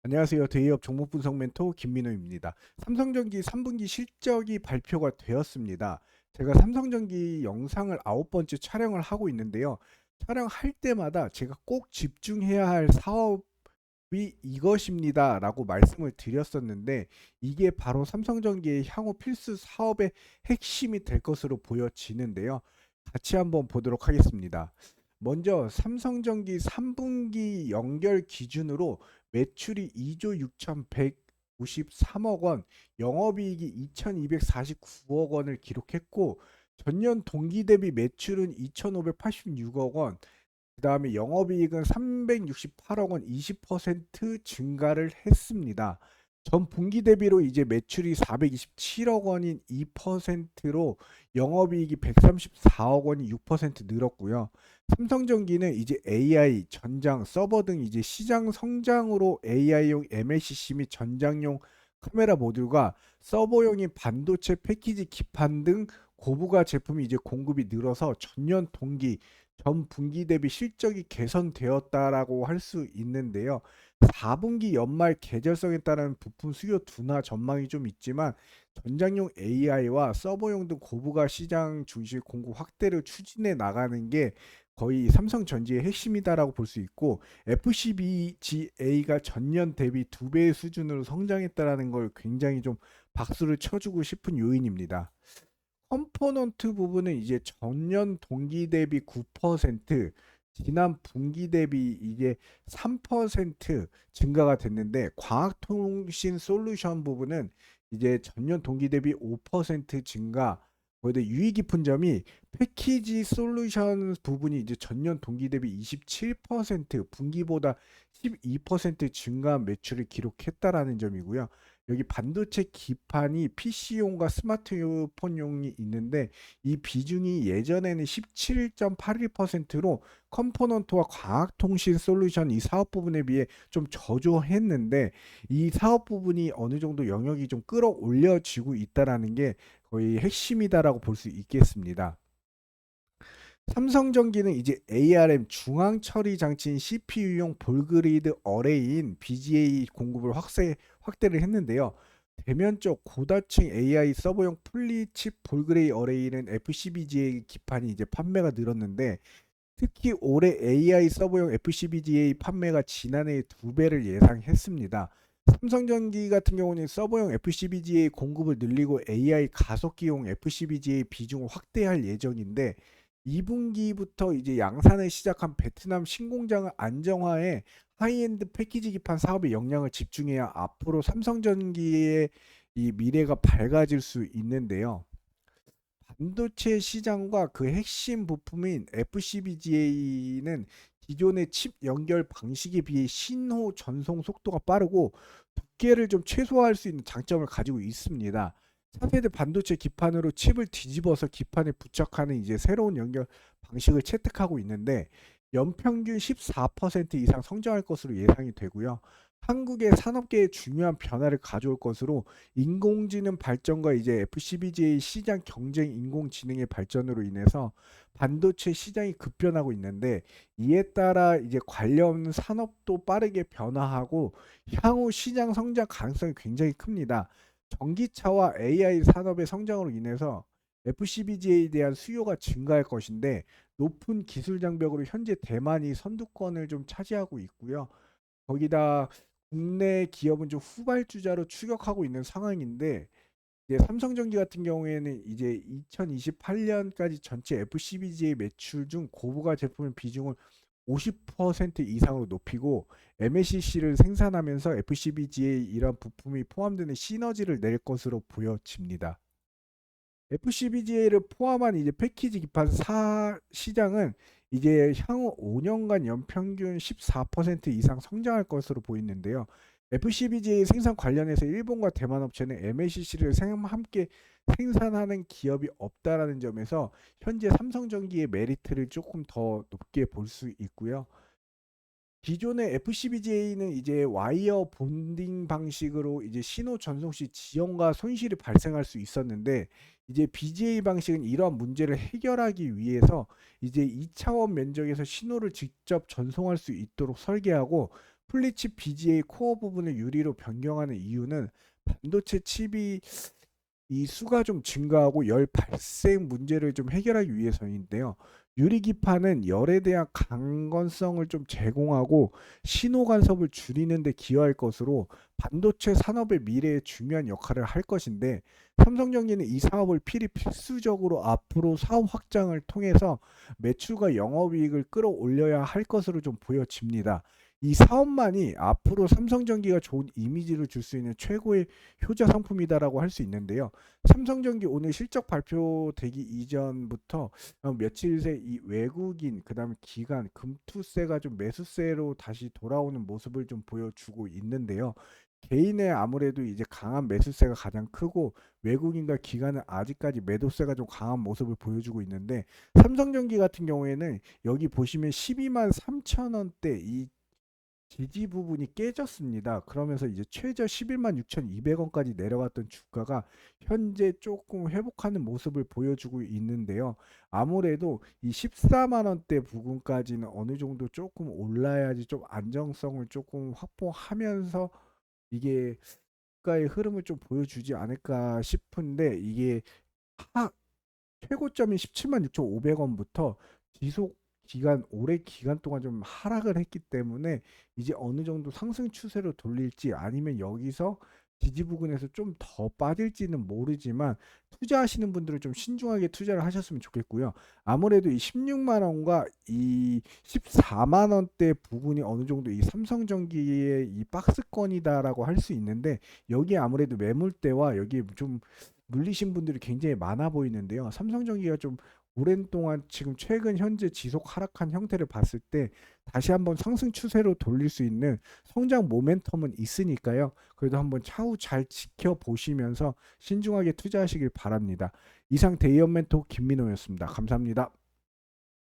안녕하세요. 대기업 종목분석 멘토 김민호입니다. 삼성전기 3분기 실적이 발표가 되었습니다. 제가 삼성전기 영상을 9번째 촬영을 하고 있는데요. 촬영할 때마다 제가 꼭 집중해야 할 사업이 이것입니다 라고 말씀을 드렸었는데, 이게 바로 삼성전기의 향후 필수 사업의 핵심이 될 것으로 보여지는데요. 같이 한번 보도록 하겠습니다. 먼저 삼성전기 3분기 연결 기준으로 매출이 2조 6,153억 원, 영업이익이 2,249억 원을 기록했고, 전년 동기 대비 매출은 2,586억 원, 그 다음에 영업이익은 368억 원, 20% 증가를 했습니다. 전 분기 대비로 이제 매출이 427억 원인 2%로 영업이익이 134억 원이 6% 늘었고요. 삼성전기는 이제 AI, 전장, 서버 등 이제 시장 성장으로 AI용 MLCC 및 전장용 카메라 모듈과 서버용인 반도체 패키지 기판 등 고부가 제품이 이제 공급이 늘어서 전년 동기 전 분기 대비 실적이 개선되었다라고 할 수 있는데요. 4분기 연말 계절성에 따른 부품 수요 둔화 전망이 좀 있지만, 전장용 AI와 서버용 등 고부가 시장 중심 공급 확대를 추진해 나가는 게 거의 삼성전지의 핵심이다라고 볼 수 있고, FCBGA가 전년 대비 2배의 수준으로 성장했다라는 걸 굉장히 좀 박수를 쳐주고 싶은 요인입니다. 컴포넌트 부분은 이제 전년 동기 대비 9%, 지난 분기 대비 이게 3% 증가가 됐는데, 광학통신 솔루션 부분은 이제 전년 동기 대비 5% 증가. 거기다 유의 깊은 점이 패키지 솔루션 부분이 이제 전년 동기 대비 27%, 분기보다 12% 증가한 매출을 기록했다라는 점이고요. 여기 반도체 기판이 PC용과 스마트폰용이 있는데, 이 비중이 예전에는 17.81%로 컴포넌트와 과학통신 솔루션 이 사업 부분에 비해 좀 저조했는데, 이 사업 부분이 어느 정도 영역이 좀 끌어올려지고 있다라는 게 거의 핵심이다라고 볼 수 있겠습니다. 삼성전기는 이제 ARM 중앙 처리 장치인 CPU용 볼그리드 어레이인 BGA 공급을 확대를 했는데요. 대면적 고다층 AI 서버용 플리칩 볼그레이 어레이는 FCBGA 기판이 이제 판매가 늘었는데, 특히 올해 AI 서버용 FCBGA 판매가 지난해의 2배를 예상했습니다. 삼성전기 같은 경우는 서버용 FCBGA 공급을 늘리고 AI 가속기용 FCBGA 비중을 확대할 예정인데, 2분기부터 이제 양산을 시작한 베트남 신공장을 안정화해 하이엔드 패키지 기판 사업에 역량을 집중해야 앞으로 삼성전기의 이 미래가 밝아질 수 있는데요. 반도체 시장과 그 핵심 부품인 FCBGA는 기존의 칩 연결 방식에 비해 신호 전송 속도가 빠르고 두께를 좀 최소화할 수 있는 장점을 가지고 있습니다. 차세대 반도체 기판으로 칩을 뒤집어서 기판에 부착하는 이제 새로운 연결 방식을 채택하고 있는데, 연평균 14% 이상 성장할 것으로 예상이 되고요. 한국의 산업계에 중요한 변화를 가져올 것으로, 인공지능 발전과 이제 FCBGA 시장 경쟁 인공지능의 발전으로 인해서 반도체 시장이 급변하고 있는데, 이에 따라 이제 관련 산업도 빠르게 변화하고 향후 시장 성장 가능성이 굉장히 큽니다. 전기차와 AI 산업의 성장으로 인해서 FCBGA에 대한 수요가 증가할 것인데, 높은 기술 장벽으로 현재 대만이 선두권을 좀 차지하고 있고요. 거기다 국내 기업은 좀 후발주자로 추격하고 있는 상황인데, 이제 삼성전기 같은 경우에는 이제 2028년까지 전체 FCBGA 매출 중 고부가 제품의 비중을 50% 이상으로 높이고, MLCC를 생산하면서 FCBGA 이런 부품이 포함되는 시너지를 낼 것으로 보여집니다. FCBGA를 포함한 이제 패키지 기판 시장은 이제 향후 5년간 연평균 14% 이상 성장할 것으로 보이는데요. FCBGA 생산 관련해서 일본과 대만 업체는 MLCC를 함께 생산하는 기업이 없다라는 점에서 현재 삼성전기의 메리트를 조금 더 높게 볼 수 있고요. 기존의 FCBGA는 이제 와이어 본딩 방식으로 이제 신호 전송 시 지연과 손실이 발생할 수 있었는데, 이제 BGA 방식은 이러한 문제를 해결하기 위해서 이제 2차원 면적에서 신호를 직접 전송할 수 있도록 설계하고, 풀리칩 BGA 코어 부분을 유리로 변경하는 이유는 반도체 칩이 이 수가 좀 증가하고 열 발생 문제를 좀 해결하기 위해서인데요. 유리기판은 열에 대한 강건성을 좀 제공하고 신호 간섭을 줄이는 데 기여할 것으로 반도체 산업의 미래에 중요한 역할을 할 것인데, 삼성전기는 이 사업을 필수적으로 앞으로 사업 확장을 통해서 매출과 영업이익을 끌어올려야 할 것으로 좀 보여집니다. 이 사업만이 앞으로 삼성전기가 좋은 이미지를 줄 수 있는 최고의 효자 상품이다라고 할 수 있는데요. 삼성전기 오늘 실적 발표되기 이전부터 며칠 새 이 외국인 그다음에 기관 금투세가 좀 매수세로 다시 돌아오는 모습을 좀 보여주고 있는데요. 개인의 아무래도 이제 강한 매수세가 가장 크고 외국인과 기관은 아직까지 매도세가 좀 강한 모습을 보여주고 있는데, 삼성전기 같은 경우에는 여기 보시면 12만 3천 원대 이 지지 부분이 깨졌습니다. 그러면서 이제 최저 11만 6,200원까지 내려갔던 주가가 현재 조금 회복하는 모습을 보여주고 있는데요. 아무래도 이 14만 원대 부분까지는 어느 정도 조금 올라야지 좀 안정성을 조금 확보하면서 이게 주가의 흐름을 좀 보여주지 않을까 싶은데, 이게 하, 최고점이 17만 6,500원부터 지속 기간 오래 기간 동안 좀 하락을 했기 때문에 이제 어느 정도 상승 추세로 돌릴지 아니면 여기서 지지 부근에서 좀 더 빠질지는 모르지만, 투자하시는 분들은 좀 신중하게 투자를 하셨으면 좋겠고요. 아무래도 이 16만 원과 이 14만 원대 부분이 어느 정도 이 삼성전기의 이 박스권이다라고 할 수 있는데, 여기에 아무래도 매물대와 여기에 좀 물리신 분들이 굉장히 많아 보이는데요. 삼성전기가 좀 오랜 동안 지금 최근 현재 지속 하락한 형태를 봤을 때 다시 한번 상승 추세로 돌릴 수 있는 성장 모멘텀은 있으니까요. 그래도 한번 차후 잘 지켜보시면서 신중하게 투자하시길 바랍니다. 이상 데이엄 멘토 김민호였습니다. 감사합니다.